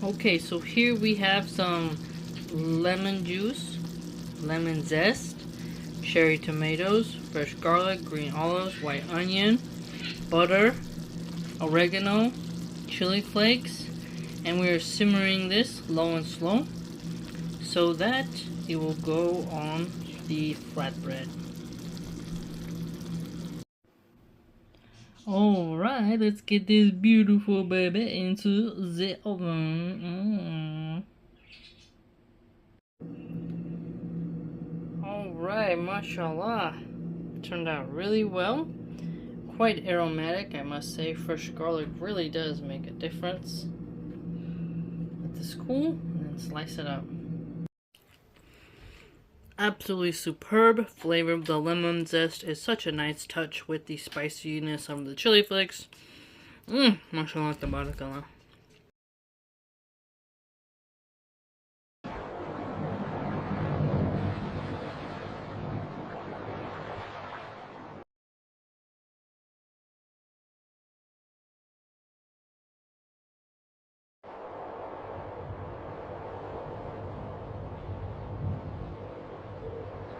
Okay, so here we have some lemon juice, lemon zest, cherry tomatoes, fresh garlic, green olives, white onion, butter, oregano, chili flakes, and we are simmering this low and slow so that it will go on the flatbread. Alright, let's get this beautiful baby into the oven. Alright, mashallah. Turned out really well. Quite aromatic, I must say. Fresh garlic really does make a difference. Let this cool and then slice it up. Absolutely superb flavor. The lemon zest is such a nice touch with the spiciness of the chili flakes. Mashallah tabarakallah.